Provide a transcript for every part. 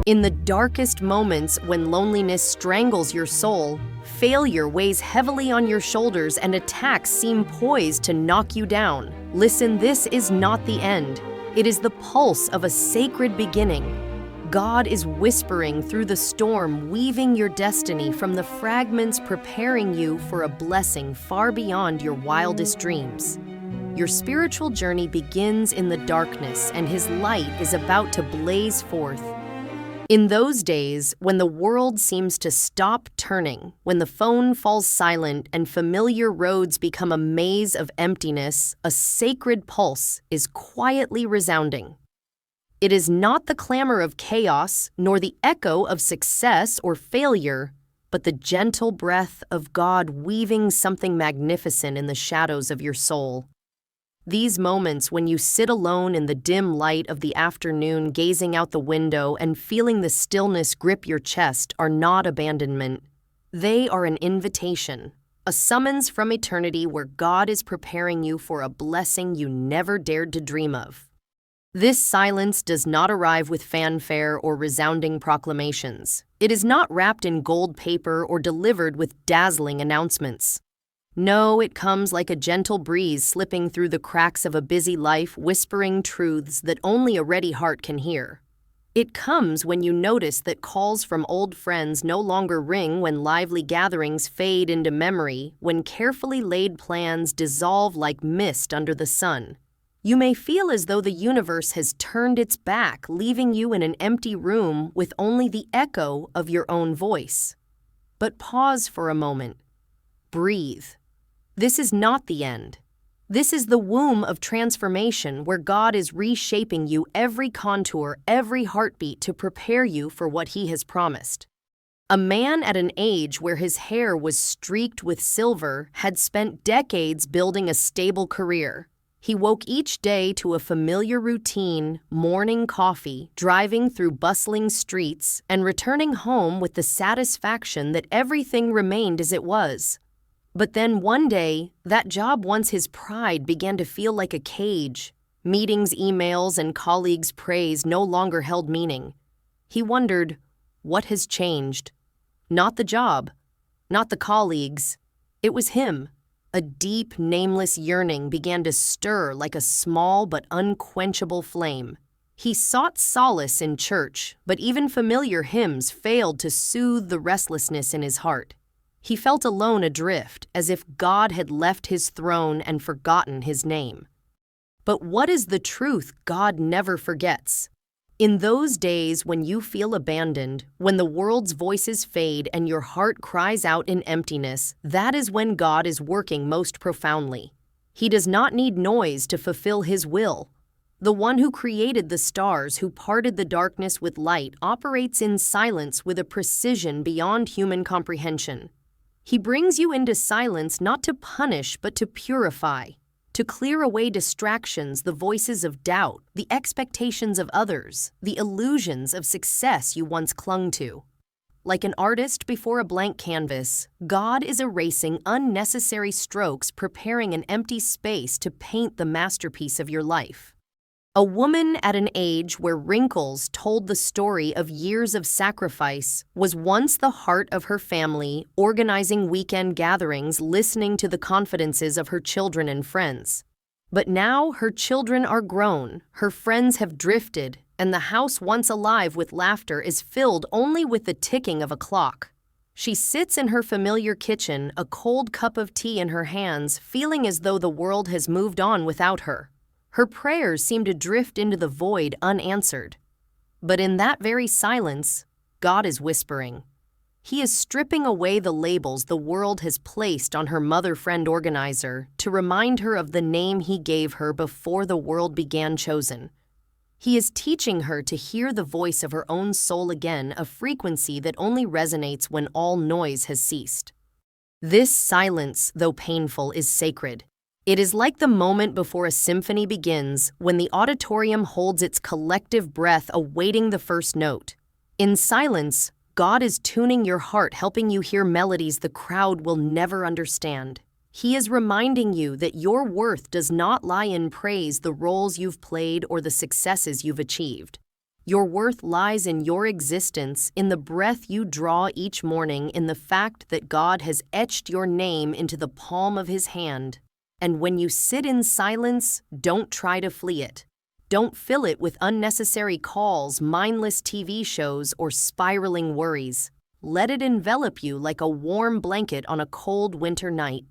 In the darkest moments when loneliness strangles your soul, failure weighs heavily on your shoulders and attacks seem poised to knock you down. Listen, this is not the end. It is the pulse of a sacred beginning. God is whispering through the storm, weaving your destiny from the fragments, preparing you for a blessing far beyond your wildest dreams. Your spiritual journey begins in the darkness, and His light is about to blaze forth. In those days, when the world seems to stop turning, when the phone falls silent and familiar roads become a maze of emptiness, a sacred pulse is quietly resounding. It is not the clamor of chaos, nor the echo of success or failure, but the gentle breath of God weaving something magnificent in the shadows of your soul. These moments when you sit alone in the dim light of the afternoon, gazing out the window and feeling the stillness grip your chest, are not abandonment. They are an invitation, a summons from eternity where God is preparing you for a blessing you never dared to dream of. This silence does not arrive with fanfare or resounding proclamations. It is not wrapped in gold paper or delivered with dazzling announcements. No, it comes like a gentle breeze slipping through the cracks of a busy life, whispering truths that only a ready heart can hear. It comes when you notice that calls from old friends no longer ring, when lively gatherings fade into memory, when carefully laid plans dissolve like mist under the sun. You may feel as though the universe has turned its back, leaving you in an empty room with only the echo of your own voice. But pause for a moment. Breathe. This is not the end. This is the womb of transformation where God is reshaping you, every contour, every heartbeat, to prepare you for what He has promised. A man at an age where his hair was streaked with silver had spent decades building a stable career. He woke each day to a familiar routine, morning coffee, driving through bustling streets, and returning home with the satisfaction that everything remained as it was. But then one day, that job, once his pride, began to feel like a cage. Meetings, emails, and colleagues' praise no longer held meaning. He wondered, what has changed? Not the job, not the colleagues. It was him. A deep, nameless yearning began to stir like a small but unquenchable flame. He sought solace in church, but even familiar hymns failed to soothe the restlessness in his heart. He felt alone, adrift, as if God had left His throne and forgotten His name. But what is the truth God never forgets? In those days when you feel abandoned, when the world's voices fade and your heart cries out in emptiness, that is when God is working most profoundly. He does not need noise to fulfill His will. The one who created the stars, who parted the darkness with light, operates in silence with a precision beyond human comprehension. He brings you into silence not to punish but to purify, to clear away distractions, the voices of doubt, the expectations of others, the illusions of success you once clung to. Like an artist before a blank canvas, God is erasing unnecessary strokes, preparing an empty space to paint the masterpiece of your life. A woman at an age where wrinkles told the story of years of sacrifice was once the heart of her family, organizing weekend gatherings, listening to the confidences of her children and friends. But now her children are grown, her friends have drifted, and the house once alive with laughter is filled only with the ticking of a clock. She sits in her familiar kitchen, a cold cup of tea in her hands, feeling as though the world has moved on without her. Her prayers seem to drift into the void unanswered. But in that very silence, God is whispering. He is stripping away the labels the world has placed on her mother-friend organizer to remind her of the name He gave her before the world began, chosen. He is teaching her to hear the voice of her own soul again, a frequency that only resonates when all noise has ceased. This silence, though painful, is sacred. It is like the moment before a symphony begins, when the auditorium holds its collective breath awaiting the first note. In silence, God is tuning your heart, helping you hear melodies the crowd will never understand. He is reminding you that your worth does not lie in praise, the roles you've played, or the successes you've achieved. Your worth lies in your existence, in the breath you draw each morning, in the fact that God has etched your name into the palm of His hand. And when you sit in silence, don't try to flee it. Don't fill it with unnecessary calls, mindless TV shows, or spiraling worries. Let it envelop you like a warm blanket on a cold winter night.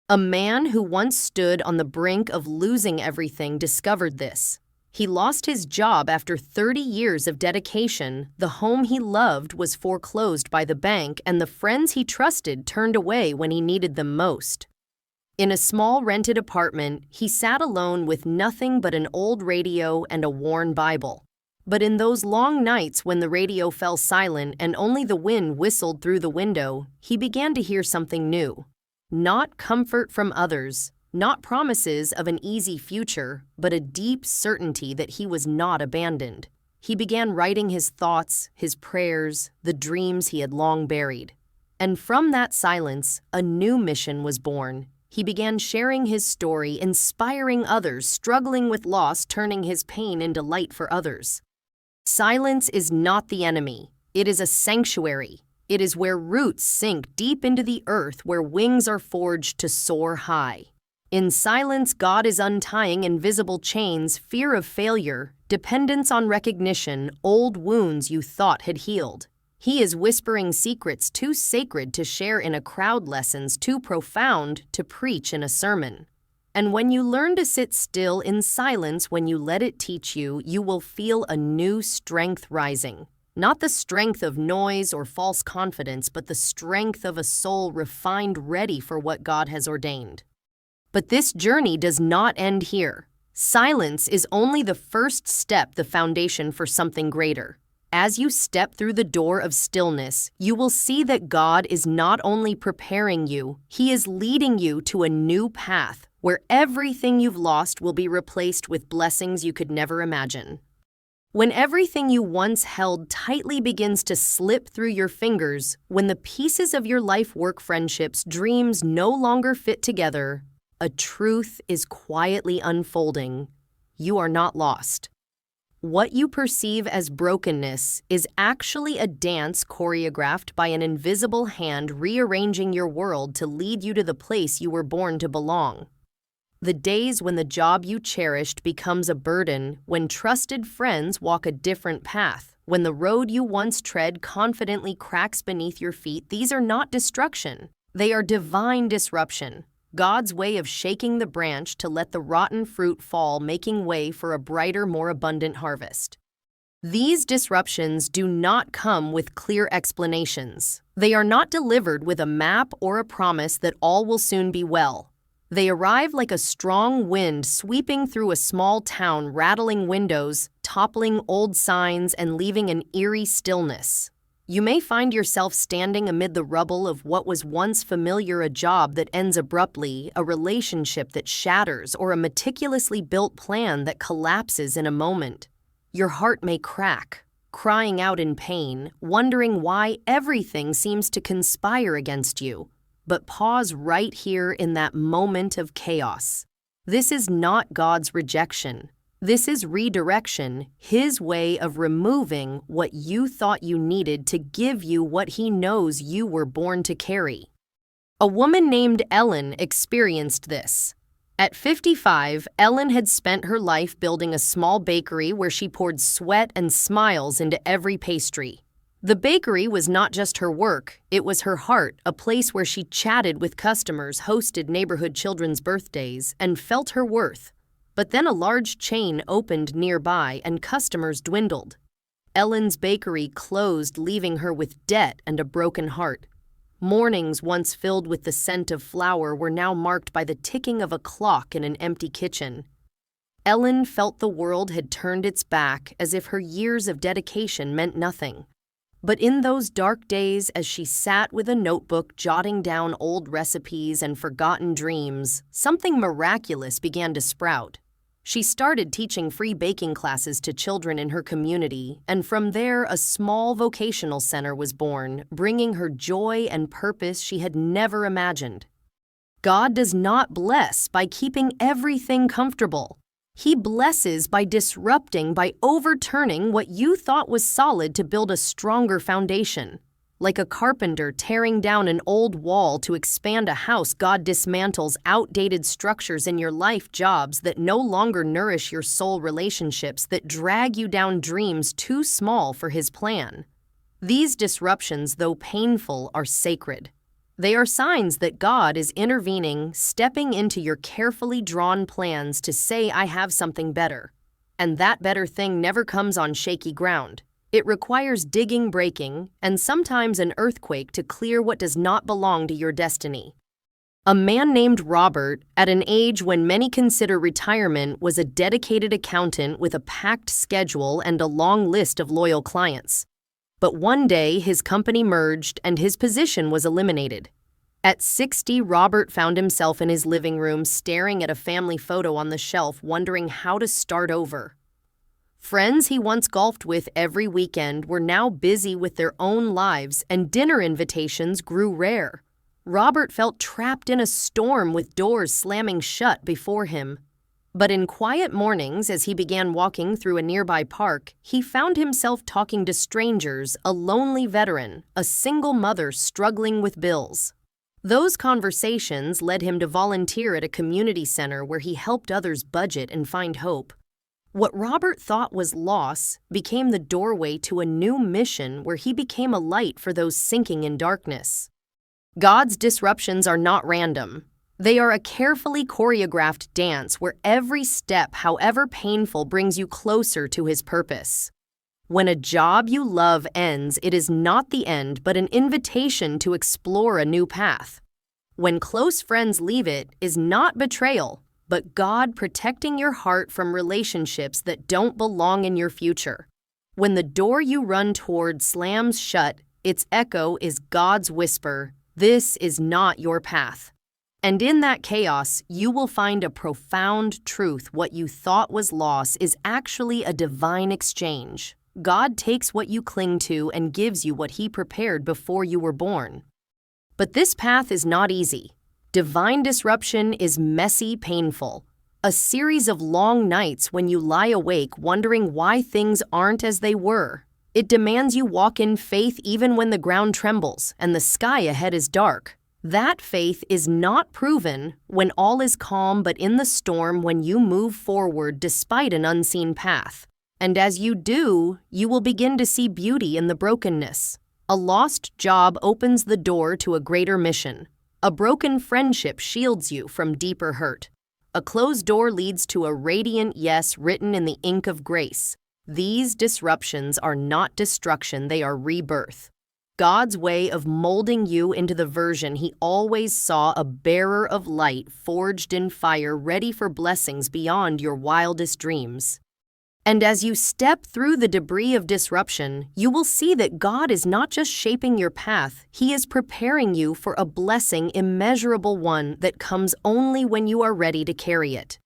A man who once stood on the brink of losing everything discovered this. He lost his job after 30 years of dedication, the home he loved was foreclosed by the bank, and the friends he trusted turned away when he needed them most. In a small rented apartment, he sat alone with nothing but an old radio and a worn Bible. But in those long nights when the radio fell silent and only the wind whistled through the window, he began to hear something new. Not comfort from others, not promises of an easy future, but a deep certainty that he was not abandoned. He began writing his thoughts, his prayers, the dreams he had long buried. And from that silence, a new mission was born. He began sharing his story, inspiring others, struggling with loss, turning his pain into light for others. Silence is not the enemy. It is a sanctuary. It is where roots sink deep into the earth, where wings are forged to soar high. In silence, God is untying invisible chains, fear of failure, dependence on recognition, old wounds you thought had healed. He is whispering secrets too sacred to share in a crowd, lessons too profound to preach in a sermon. And when you learn to sit still in silence, when you let it teach you, you will feel a new strength rising. Not the strength of noise or false confidence, but the strength of a soul refined, ready for what God has ordained. But this journey does not end here. Silence is only the first step, the foundation for something greater. As you step through the door of stillness, you will see that God is not only preparing you, He is leading you to a new path where everything you've lost will be replaced with blessings you could never imagine. When everything you once held tightly begins to slip through your fingers, when the pieces of your life, work, friendships, dreams no longer fit together, a truth is quietly unfolding. You are not lost. What you perceive as brokenness is actually a dance choreographed by an invisible hand rearranging your world to lead you to the place you were born to belong. The days when the job you cherished becomes a burden, when trusted friends walk a different path, when the road you once tread confidently cracks beneath your feet, these are not destruction. They are divine disruption. God's way of shaking the branch to let the rotten fruit fall, making way for a brighter, more abundant harvest. These disruptions do not come with clear explanations. They are not delivered with a map or a promise that all will soon be well. They arrive like a strong wind sweeping through a small town, rattling windows, toppling old signs, and leaving an eerie stillness. You may find yourself standing amid the rubble of what was once familiar, a job that ends abruptly, a relationship that shatters, or a meticulously built plan that collapses in a moment. Your heart may crack, crying out in pain, wondering why everything seems to conspire against you. But pause right here in that moment of chaos. This is not God's rejection. This is redirection, His way of removing what you thought you needed to give you what He knows you were born to carry. A woman named Ellen experienced this. At 55, Ellen had spent her life building a small bakery where she poured sweat and smiles into every pastry. The bakery was not just her work, it was her heart, a place where she chatted with customers, hosted neighborhood children's birthdays, and felt her worth. But then a large chain opened nearby and customers dwindled. Ellen's bakery closed, leaving her with debt and a broken heart. Mornings once filled with the scent of flour were now marked by the ticking of a clock in an empty kitchen. Ellen felt the world had turned its back, as if her years of dedication meant nothing. But in those dark days, as she sat with a notebook jotting down old recipes and forgotten dreams, something miraculous began to sprout. She started teaching free baking classes to children in her community, and from there a small vocational center was born, bringing her joy and purpose she had never imagined. God does not bless by keeping everything comfortable. He blesses by disrupting, by overturning what you thought was solid to build a stronger foundation. Like a carpenter tearing down an old wall to expand a house, God dismantles outdated structures in your life, jobs that no longer nourish your soul, relationships that drag you down, dreams too small for His plan. These disruptions, though painful, are sacred. They are signs that God is intervening, stepping into your carefully drawn plans to say, I have something better. And that better thing never comes on shaky ground. It requires digging, breaking, and sometimes an earthquake to clear what does not belong to your destiny. A man named Robert, at an age when many consider retirement, was a dedicated accountant with a packed schedule and a long list of loyal clients. But one day, his company merged and his position was eliminated. At 60, Robert found himself in his living room staring at a family photo on the shelf, wondering how to start over. Friends he once golfed with every weekend were now busy with their own lives, and dinner invitations grew rare. Robert felt trapped in a storm with doors slamming shut before him. But in quiet mornings, as he began walking through a nearby park, he found himself talking to strangers, a lonely veteran, a single mother struggling with bills. Those conversations led him to volunteer at a community center where he helped others budget and find hope. What Robert thought was loss became the doorway to a new mission where he became a light for those sinking in darkness. God's disruptions are not random. They are a carefully choreographed dance where every step, however painful, brings you closer to His purpose. When a job you love ends, it is not the end, but an invitation to explore a new path. When close friends leave, it is not betrayal, but God protecting your heart from relationships that don't belong in your future. When the door you run toward slams shut, its echo is God's whisper, "This is not your path." And in that chaos, you will find a profound truth. What you thought was loss is actually a divine exchange. God takes what you cling to and gives you what He prepared before you were born. But this path is not easy. Divine disruption is messy, painful. A series of long nights when you lie awake wondering why things aren't as they were. It demands you walk in faith even when the ground trembles and the sky ahead is dark. That faith is not proven when all is calm, but in the storm when you move forward despite an unseen path. And as you do, you will begin to see beauty in the brokenness. A lost job opens the door to a greater mission. A broken friendship shields you from deeper hurt. A closed door leads to a radiant yes written in the ink of grace. These disruptions are not destruction, they are rebirth. God's way of molding you into the version He always saw, a bearer of light, forged in fire, ready for blessings beyond your wildest dreams. And as you step through the debris of disruption, you will see that God is not just shaping your path, He is preparing you for a blessing immeasurable, one that comes only when you are ready to carry it.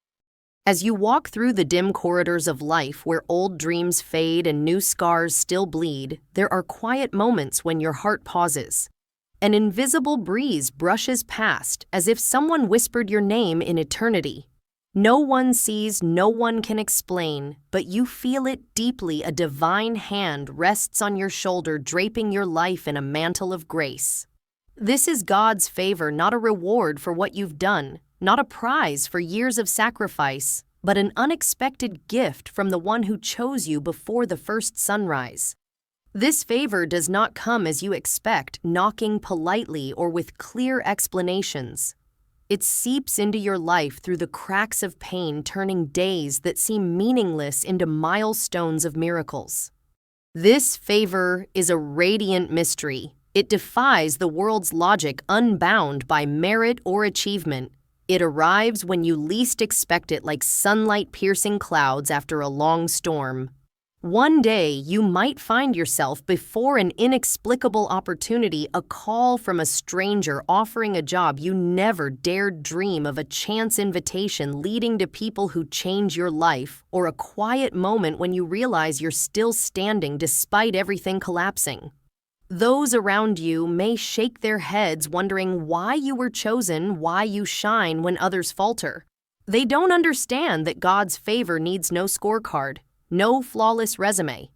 As you walk through the dim corridors of life where old dreams fade and new scars still bleed, there are quiet moments when your heart pauses. An invisible breeze brushes past as if someone whispered your name in eternity. No one sees, no one can explain, but you feel it deeply. A divine hand rests on your shoulder, draping your life in a mantle of grace. This is God's favor, not a reward for what you've done, not a prize for years of sacrifice, but an unexpected gift from the one who chose you before the first sunrise. This favor does not come as you expect, knocking politely or with clear explanations. It seeps into your life through the cracks of pain, turning days that seem meaningless into milestones of miracles. This favor is a radiant mystery. It defies the world's logic, unbound by merit or achievement. It arrives when you least expect it, like sunlight piercing clouds after a long storm. One day, you might find yourself before an inexplicable opportunity, a call from a stranger offering a job you never dared dream of, a chance invitation leading to people who change your life, or a quiet moment when you realize you're still standing despite everything collapsing. Those around you may shake their heads, wondering why you were chosen, why you shine when others falter. They don't understand that God's favor needs no scorecard, no flawless resume.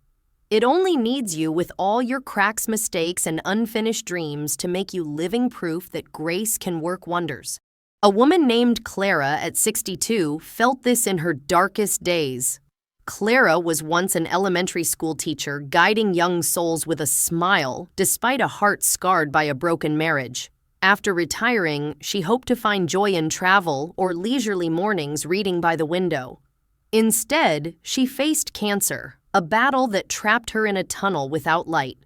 It only needs you with all your cracks, mistakes, and unfinished dreams to make you living proof that grace can work wonders. A woman named Clara at 62 felt this in her darkest days. Clara was once an elementary school teacher guiding young souls with a smile despite a heart scarred by a broken marriage. After retiring, she hoped to find joy in travel or leisurely mornings reading by the window. Instead, she faced cancer, a battle that trapped her in a tunnel without light.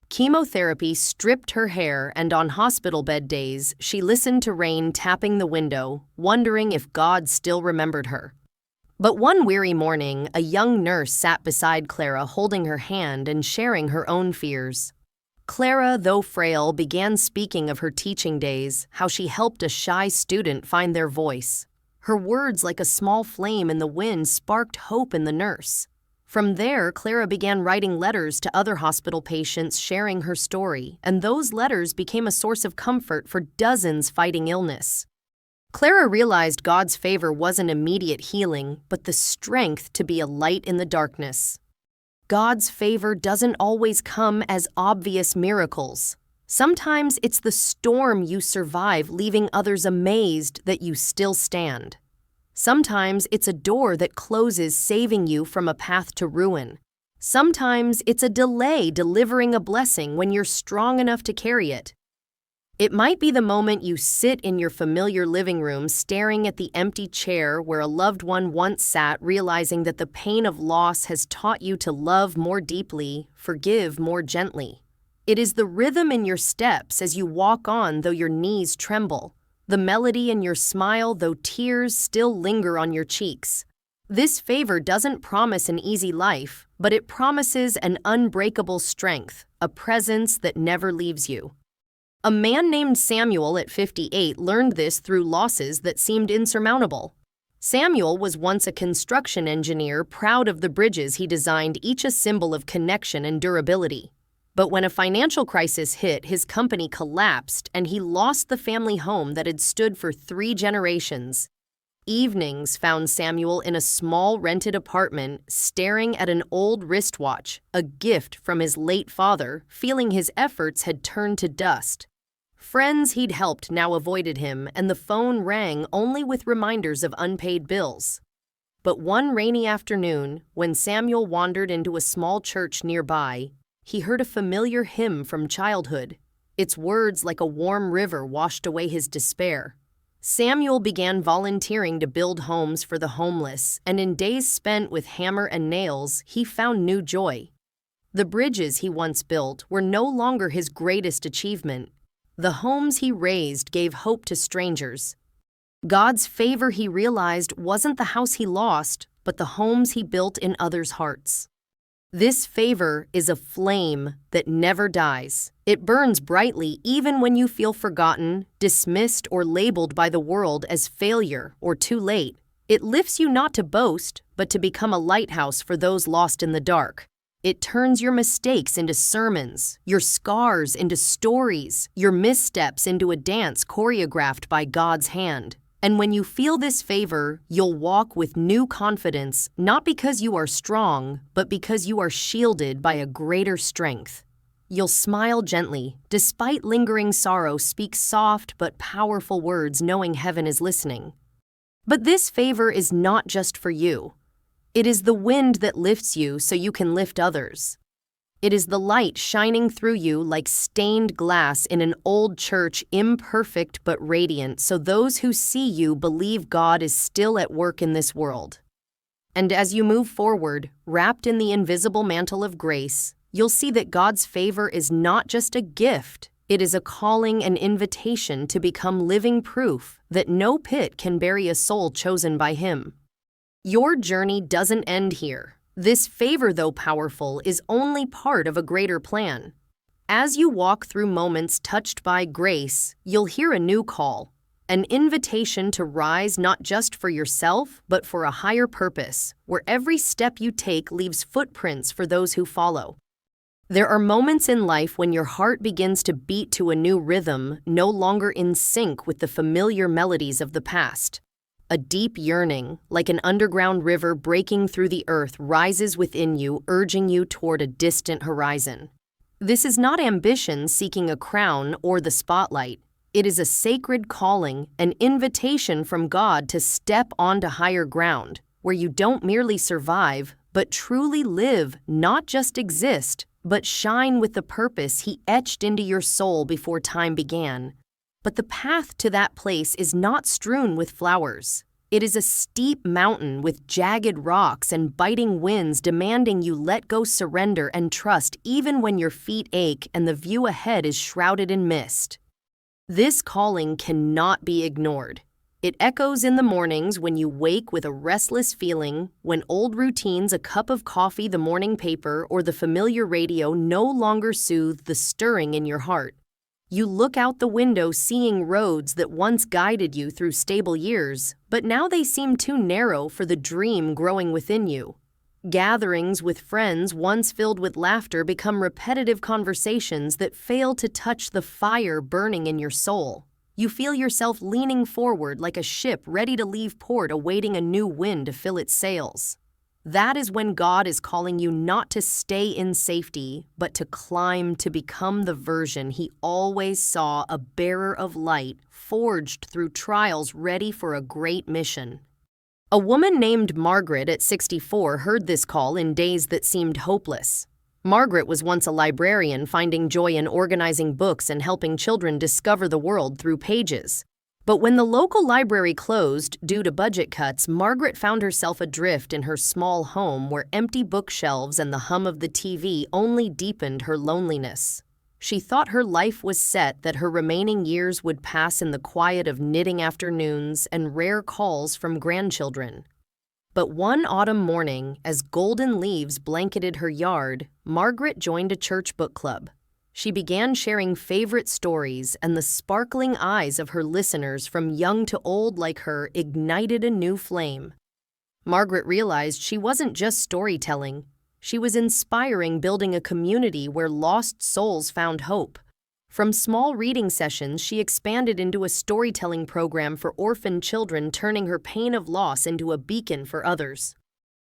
Chemotherapy stripped her hair, and on hospital bed days, she listened to rain tapping the window, wondering if God still remembered her. But one weary morning, a young nurse sat beside Clara, holding her hand and sharing her own fears. Clara, though frail, began speaking of her teaching days, how she helped a shy student find their voice. Her words, like a small flame in the wind, sparked hope in the nurse. From there, Clara began writing letters to other hospital patients sharing her story, and those letters became a source of comfort for dozens fighting illness. Clara realized God's favor wasn't immediate healing, but the strength to be a light in the darkness. God's favor doesn't always come as obvious miracles. Sometimes it's the storm you survive, leaving others amazed that you still stand. Sometimes it's a door that closes, saving you from a path to ruin. Sometimes it's a delay delivering a blessing when you're strong enough to carry it. It might be the moment you sit in your familiar living room staring at the empty chair where a loved one once sat, realizing that the pain of loss has taught you to love more deeply, forgive more gently. It is the rhythm in your steps as you walk on though your knees tremble, the melody in your smile though tears still linger on your cheeks. This favor doesn't promise an easy life, but it promises an unbreakable strength, a presence that never leaves you. A man named Samuel at 58 learned this through losses that seemed insurmountable. Samuel was once a construction engineer, proud of the bridges he designed, each a symbol of connection and durability. But when a financial crisis hit, his company collapsed and he lost the family home that had stood for 3 generations. Evenings found Samuel in a small rented apartment, staring at an old wristwatch, a gift from his late father, feeling his efforts had turned to dust. Friends he'd helped now avoided him, and the phone rang only with reminders of unpaid bills. But one rainy afternoon, when Samuel wandered into a small church nearby, he heard a familiar hymn from childhood. Its words, like a warm river, washed away his despair. Samuel began volunteering to build homes for the homeless, and in days spent with hammer and nails, he found new joy. The bridges he once built were no longer his greatest achievement. The homes he raised gave hope to strangers. God's favor, he realized, wasn't the house he lost, but the homes he built in others' hearts. This favor is a flame that never dies. It burns brightly even when you feel forgotten, dismissed, or labeled by the world as failure or too late. It lifts you not to boast, but to become a lighthouse for those lost in the dark. It turns your mistakes into sermons, your scars into stories, your missteps into a dance choreographed by God's hand. And when you feel this favor, you'll walk with new confidence, not because you are strong, but because you are shielded by a greater strength. You'll smile gently, despite lingering sorrow, speak soft but powerful words, knowing heaven is listening. But this favor is not just for you. It is the wind that lifts you so you can lift others. It is the light shining through you like stained glass in an old church, imperfect but radiant, so those who see you believe God is still at work in this world. And as you move forward, wrapped in the invisible mantle of grace, you'll see that God's favor is not just a gift, it is a calling and invitation to become living proof that no pit can bury a soul chosen by Him. Your journey doesn't end here. This favor, though powerful, is only part of a greater plan. As you walk through moments touched by grace, you'll hear a new call, an invitation to rise not just for yourself, but for a higher purpose, where every step you take leaves footprints for those who follow. There are moments in life when your heart begins to beat to a new rhythm, no longer in sync with the familiar melodies of the past. A deep yearning, like an underground river breaking through the earth, rises within you, urging you toward a distant horizon. This is not ambition seeking a crown or the spotlight. It is a sacred calling, an invitation from God to step onto higher ground, where you don't merely survive, but truly live, not just exist, but shine with the purpose He etched into your soul before time began. But the path to that place is not strewn with flowers. It is a steep mountain with jagged rocks and biting winds demanding you let go, surrender, and trust even when your feet ache and the view ahead is shrouded in mist. This calling cannot be ignored. It echoes in the mornings when you wake with a restless feeling, when old routines, a cup of coffee, the morning paper, or the familiar radio no longer soothe the stirring in your heart. You look out the window seeing roads that once guided you through stable years, but now they seem too narrow for the dream growing within you. Gatherings with friends once filled with laughter become repetitive conversations that fail to touch the fire burning in your soul. You feel yourself leaning forward like a ship ready to leave port, awaiting a new wind to fill its sails. That is when God is calling you not to stay in safety, but to climb, to become the version He always saw, a bearer of light, forged through trials, ready for a great mission. A woman named Margaret at 64 heard this call in days that seemed hopeless. Margaret was once a librarian, finding joy in organizing books and helping children discover the world through pages. But when the local library closed due to budget cuts, Margaret found herself adrift in her small home where empty bookshelves and the hum of the TV only deepened her loneliness. She thought her life was set, that her remaining years would pass in the quiet of knitting afternoons and rare calls from grandchildren. But one autumn morning, as golden leaves blanketed her yard, Margaret joined a church book club. She began sharing favorite stories, and the sparkling eyes of her listeners, from young to old like her, ignited a new flame. Margaret realized she wasn't just storytelling. She was inspiring, building a community where lost souls found hope. From small reading sessions, she expanded into a storytelling program for orphaned children, turning her pain of loss into a beacon for others.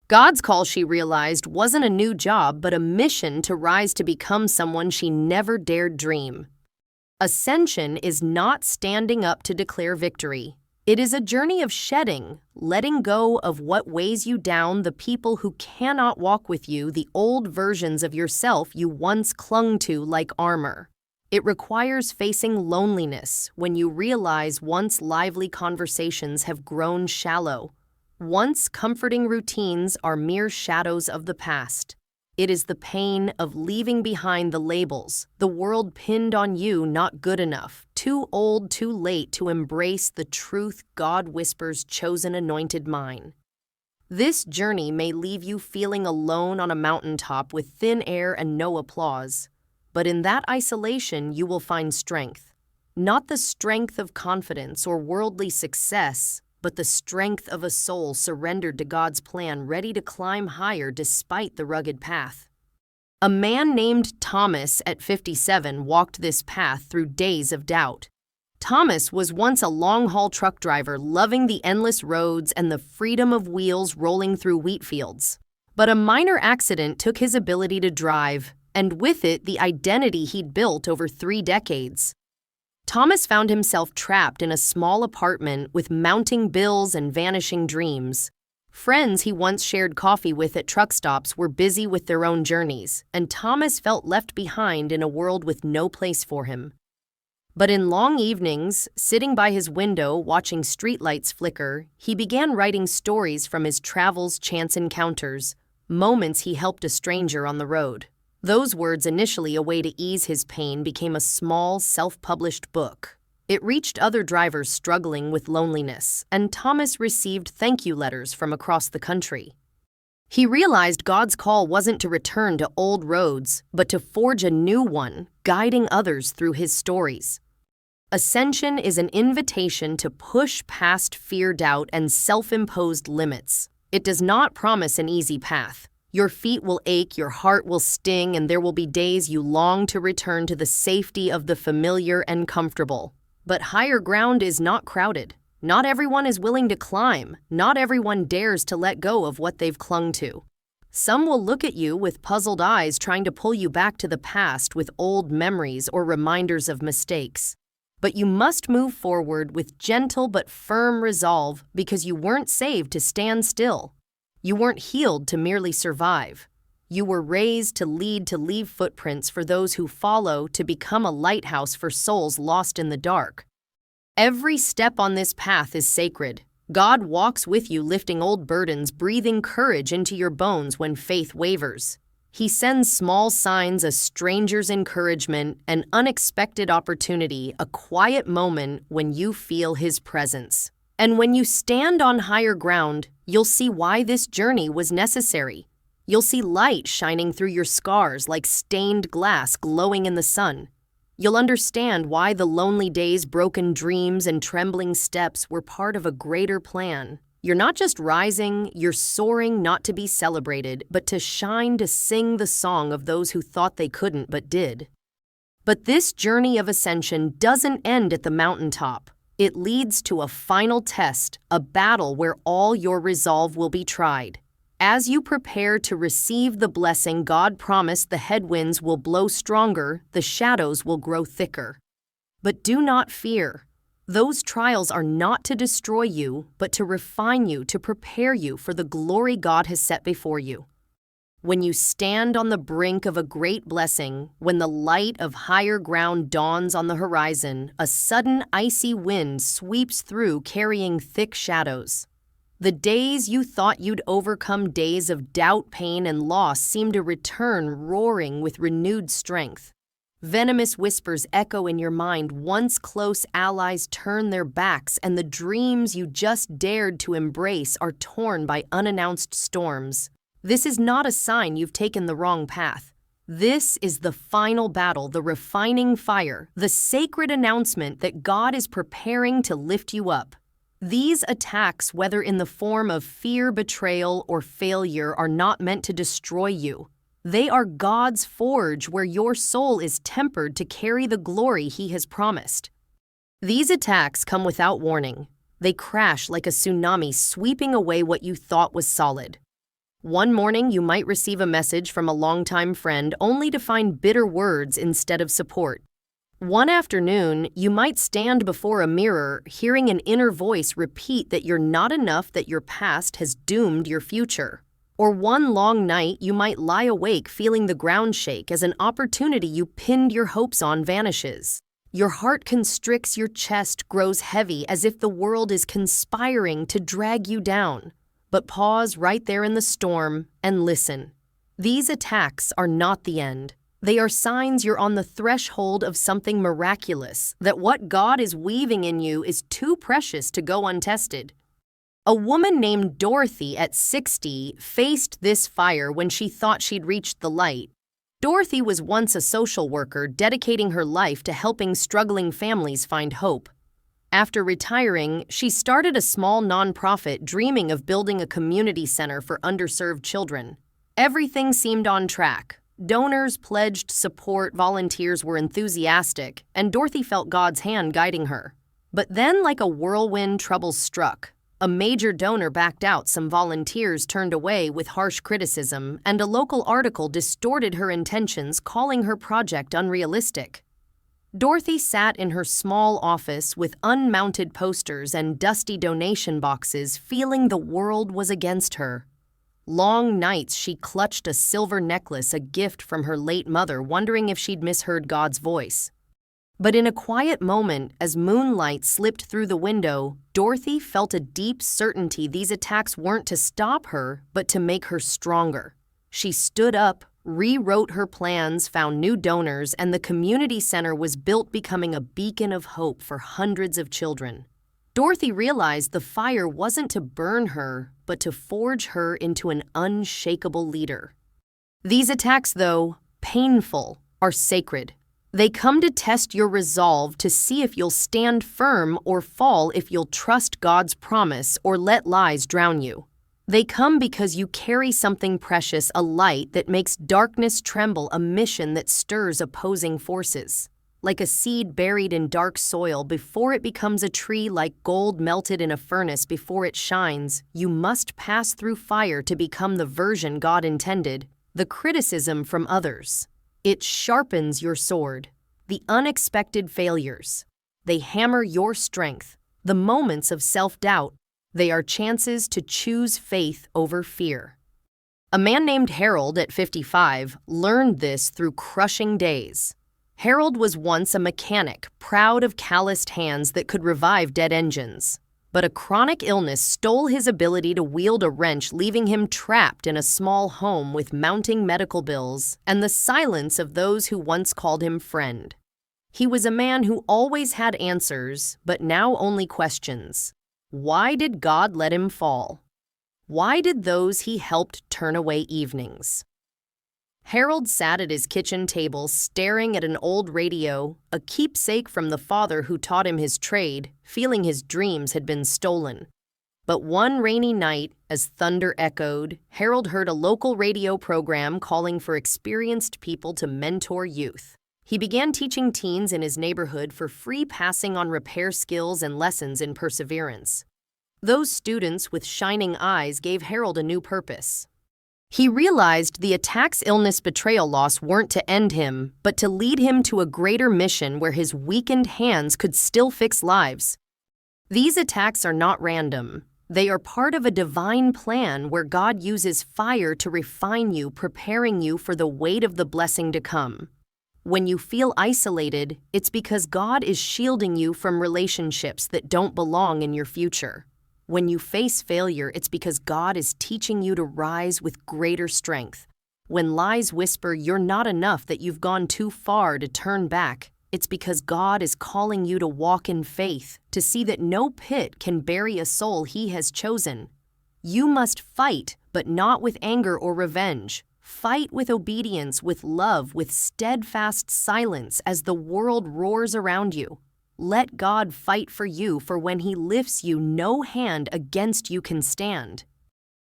God's call, she realized, wasn't a new job, but a mission to rise to become someone she never dared dream. Ascension is not standing up to declare victory. It is a journey of shedding, letting go of what weighs you down, the people who cannot walk with you, the old versions of yourself you once clung to like armor. It requires facing loneliness when you realize once lively conversations have grown shallow. Once comforting routines are mere shadows of the past. It is the pain of leaving behind the labels, the world pinned on you, not good enough, too old, too late to embrace the truth God whispers, chosen, anointed mine. This journey may leave you feeling alone on a mountaintop with thin air and no applause, but in that isolation you will find strength. Not the strength of confidence or worldly success, but the strength of a soul surrendered to God's plan, ready to climb higher despite the rugged path. A man named Thomas at 57 walked this path through days of doubt. Thomas was once a long-haul truck driver, loving the endless roads and the freedom of wheels rolling through wheat fields. But a minor accident took his ability to drive, and with it the identity he'd built over 3 decades. Thomas found himself trapped in a small apartment with mounting bills and vanishing dreams. Friends he once shared coffee with at truck stops were busy with their own journeys, and Thomas felt left behind in a world with no place for him. But in long evenings, sitting by his window watching streetlights flicker, he began writing stories from his travels, chance encounters, moments he helped a stranger on the road. Those words, initially a way to ease his pain, became a small, self-published book. It reached other drivers struggling with loneliness, and Thomas received thank you letters from across the country. He realized God's call wasn't to return to old roads, but to forge a new one, guiding others through his stories. Ascension is an invitation to push past fear, doubt, and self-imposed limits. It does not promise an easy path. Your feet will ache, your heart will sting, and there will be days you long to return to the safety of the familiar and comfortable. But higher ground is not crowded. Not everyone is willing to climb. Not everyone dares to let go of what they've clung to. Some will look at you with puzzled eyes, trying to pull you back to the past with old memories or reminders of mistakes. But you must move forward with gentle but firm resolve, because you weren't saved to stand still. You weren't healed to merely survive. You were raised to leave footprints for those who follow, to become a lighthouse for souls lost in the dark. Every step on this path is sacred. God walks with you, lifting old burdens, breathing courage into your bones when faith wavers. He sends small signs, a stranger's encouragement, an unexpected opportunity, a quiet moment when you feel His presence. And when you stand on higher ground, you'll see why this journey was necessary. You'll see light shining through your scars like stained glass glowing in the sun. You'll understand why the lonely days, broken dreams, and trembling steps were part of a greater plan. You're not just rising, you're soaring, not to be celebrated, but to shine, to sing the song of those who thought they couldn't but did. But this journey of ascension doesn't end at the mountaintop. It leads to a final test, a battle where all your resolve will be tried. As you prepare to receive the blessing God promised, the headwinds will blow stronger, the shadows will grow thicker. But do not fear. Those trials are not to destroy you, but to refine you, to prepare you for the glory God has set before you. When you stand on the brink of a great blessing, when the light of higher ground dawns on the horizon, a sudden icy wind sweeps through carrying thick shadows. The days you thought you'd overcome, days of doubt, pain, and loss, seem to return roaring with renewed strength. Venomous whispers echo in your mind. Once close allies turn their backs, and the dreams you just dared to embrace are torn by unannounced storms. This is not a sign you've taken the wrong path. This is the final battle, the refining fire, the sacred announcement that God is preparing to lift you up. These attacks, whether in the form of fear, betrayal, or failure, are not meant to destroy you. They are God's forge where your soul is tempered to carry the glory He has promised. These attacks come without warning. They crash like a tsunami, sweeping away what you thought was solid. One morning, you might receive a message from a longtime friend only to find bitter words instead of support. One afternoon, you might stand before a mirror, hearing an inner voice repeat that you're not enough, that your past has doomed your future. Or one long night, you might lie awake feeling the ground shake as an opportunity you pinned your hopes on vanishes. Your heart constricts, your chest grows heavy as if the world is conspiring to drag you down. But pause right there in the storm and listen. These attacks are not the end. They are signs you're on the threshold of something miraculous, that what God is weaving in you is too precious to go untested. A woman named Dorothy at 60 faced this fire when she thought she'd reached the light. Dorothy was once a social worker, dedicating her life to helping struggling families find hope. After retiring, she started a small nonprofit, dreaming of building a community center for underserved children. Everything seemed on track. Donors pledged support, volunteers were enthusiastic, and Dorothy felt God's hand guiding her. But then, like a whirlwind, trouble struck. A major donor backed out, some volunteers turned away with harsh criticism, and a local article distorted her intentions, calling her project unrealistic. Dorothy sat in her small office with unmounted posters and dusty donation boxes, feeling the world was against her. Long nights she clutched a silver necklace, a gift from her late mother, wondering if she'd misheard God's voice. But in a quiet moment, as moonlight slipped through the window, Dorothy felt a deep certainty these attacks weren't to stop her, but to make her stronger. She stood up, rewrote her plans, found new donors, and the community center was built, becoming a beacon of hope for hundreds of children. Dorothy realized the fire wasn't to burn her, but to forge her into an unshakable leader. These attacks, though painful, are sacred. They come to test your resolve, to see if you'll stand firm or fall, if you'll trust God's promise or let lies drown you. They come because you carry something precious, a light that makes darkness tremble, a mission that stirs opposing forces. like a seed buried in dark soil before it becomes a tree, like gold melted in a furnace before it shines. You must pass through fire to become the version God intended. The criticism from others. It sharpens your sword. The unexpected failures. They hammer your strength. The moments of self-doubt. They are chances to choose faith over fear. A man named Harold at 55 learned this through crushing days. Harold was once a mechanic, proud of calloused hands that could revive dead engines. But a chronic illness stole his ability to wield a wrench, leaving him trapped in a small home with mounting medical bills and the silence of those who once called him friend. He was a man who always had answers, but now only questions. Why did God let him fall? Why did those he helped turn away evenings? Harold sat at his kitchen table staring at an old radio, a keepsake from the father who taught him his trade, feeling his dreams had been stolen. But one rainy night, as thunder echoed, Harold heard a local radio program calling for experienced people to mentor youth. He began teaching teens in his neighborhood for free, passing on repair skills and lessons in perseverance. Those students with shining eyes gave Harold a new purpose. He realized the attacks, illness, betrayal, loss weren't to end him, but to lead him to a greater mission where his weakened hands could still fix lives. These attacks are not random. They are part of a divine plan where God uses fire to refine you, preparing you for the weight of the blessing to come. When you feel isolated, it's because God is shielding you from relationships that don't belong in your future. When you face failure, it's because God is teaching you to rise with greater strength. When lies whisper you're not enough, that you've gone too far to turn back, it's because God is calling you to walk in faith, to see that no pit can bury a soul He has chosen. You must fight, but not with anger or revenge. Fight with obedience, with love, with steadfast silence as the world roars around you. Let God fight for you, for when He lifts you, no hand against you can stand.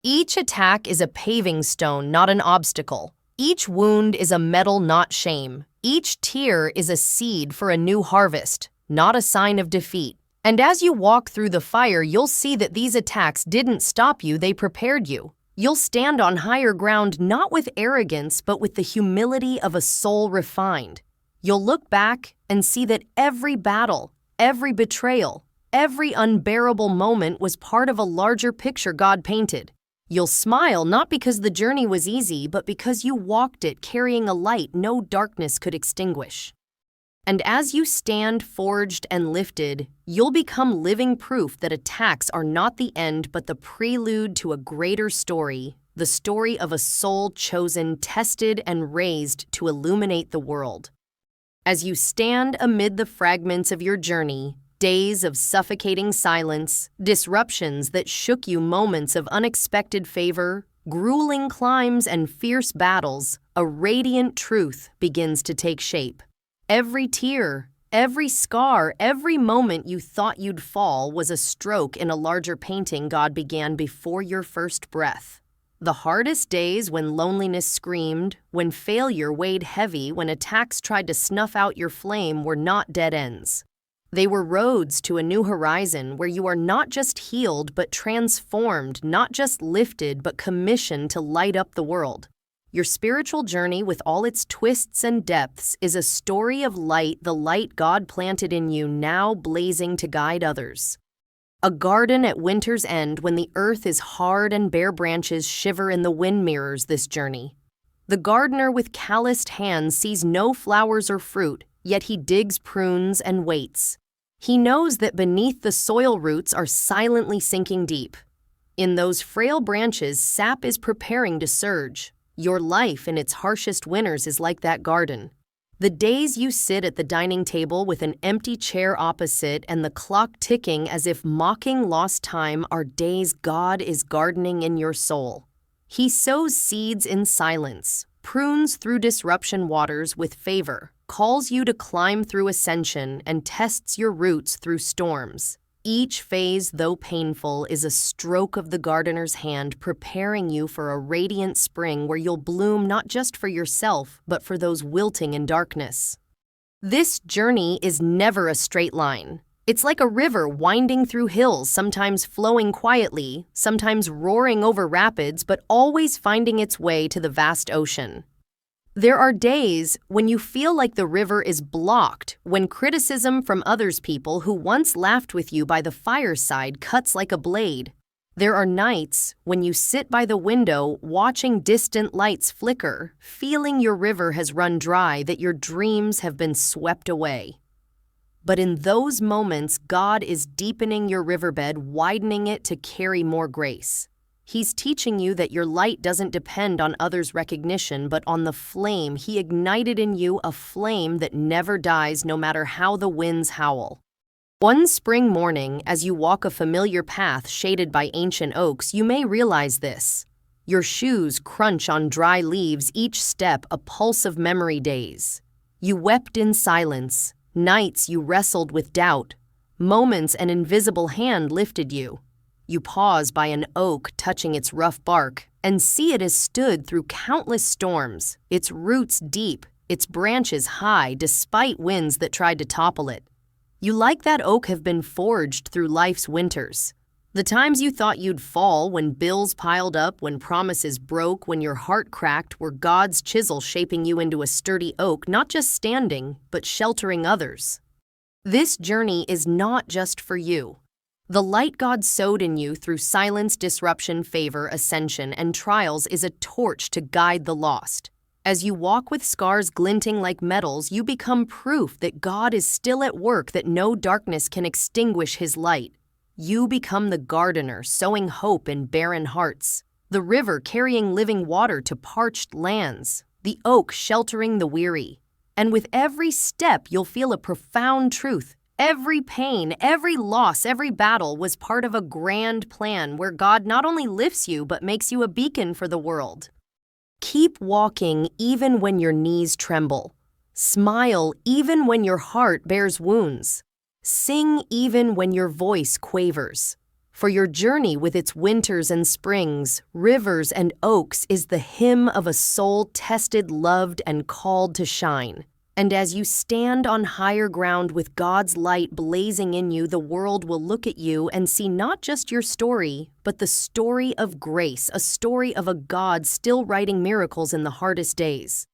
Each attack is a paving stone, not an obstacle. Each wound is a medal, not shame. Each tear is a seed for a new harvest, not a sign of defeat. And as you walk through the fire, you'll see that these attacks didn't stop you, they prepared you. You'll stand on higher ground, not with arrogance, but with the humility of a soul refined. You'll look back and see that every battle, every betrayal, every unbearable moment was part of a larger picture God painted. You'll smile not because the journey was easy, but because you walked it carrying a light no darkness could extinguish. And as you stand forged and lifted, you'll become living proof that attacks are not the end but the prelude to a greater story, the story of a soul chosen, tested, and raised to illuminate the world. As you stand amid the fragments of your journey, days of suffocating silence, disruptions that shook you, moments of unexpected favor, grueling climbs, and fierce battles, a radiant truth begins to take shape. Every tear, every scar, every moment you thought you'd fall was a stroke in a larger painting God began before your first breath. The hardest days, when loneliness screamed, when failure weighed heavy, when attacks tried to snuff out your flame, were not dead ends. They were roads to a new horizon where you are not just healed but transformed, not just lifted but commissioned to light up the world. Your spiritual journey, with all its twists and depths, is a story of light, the light God planted in you, now blazing to guide others. A garden at winter's end, when the earth is hard and bare branches shiver in the wind, mirrors this journey. The gardener with calloused hands sees no flowers or fruit, yet he digs, prunes, and waits. He knows that beneath the soil roots are silently sinking deep. In those frail branches, sap is preparing to surge. Your life in its harshest winters is like that garden. The days you sit at the dining table with an empty chair opposite and the clock ticking as if mocking lost time are days God is gardening in your soul. He sows seeds in silence, prunes through disruption waters with favor, calls you to climb through ascension, and tests your roots through storms. Each phase, though painful, is a stroke of the gardener's hand, preparing you for a radiant spring where you'll bloom not just for yourself, but for those wilting in darkness. This journey is never a straight line. It's like a river winding through hills, sometimes flowing quietly, sometimes roaring over rapids, but always finding its way to the vast ocean. There are days when you feel like the river is blocked, when criticism from others people who once laughed with you by the fireside cuts like a blade. There are nights when you sit by the window watching distant lights flicker, feeling your river has run dry, that your dreams have been swept away. But in those moments, God is deepening your riverbed, widening it to carry more grace. He's teaching you that your light doesn't depend on others' recognition, but on the flame He ignited in you, a flame that never dies no matter how the winds howl. One spring morning, as you walk a familiar path shaded by ancient oaks, you may realize this. Your shoes crunch on dry leaves, each step a pulse of memory days. You wept in silence, nights you wrestled with doubt, moments an invisible hand lifted you. You pause by an oak touching its rough bark and see it has stood through countless storms, its roots deep, its branches high despite winds that tried to topple it. You, like that oak, have been forged through life's winters. The times you thought you'd fall, when bills piled up, when promises broke, when your heart cracked, were God's chisel shaping you into a sturdy oak, not just standing, but sheltering others. This journey is not just for you. The light God sowed in you through silence, disruption, favor, ascension, and trials is a torch to guide the lost. As you walk with scars glinting like metals, you become proof that God is still at work, that no darkness can extinguish His light. You become the gardener, sowing hope in barren hearts, the river carrying living water to parched lands, the oak sheltering the weary. And with every step, you'll feel a profound truth. Every pain, every loss, every battle was part of a grand plan where God not only lifts you, but makes you a beacon for the world. Keep walking even when your knees tremble. Smile even when your heart bears wounds. Sing even when your voice quavers. For your journey with its winters and springs, rivers and oaks is the hymn of a soul tested, loved, and called to shine. And as you stand on higher ground with God's light blazing in you, the world will look at you and see not just your story, but the story of grace, a story of a God still writing miracles in the hardest days.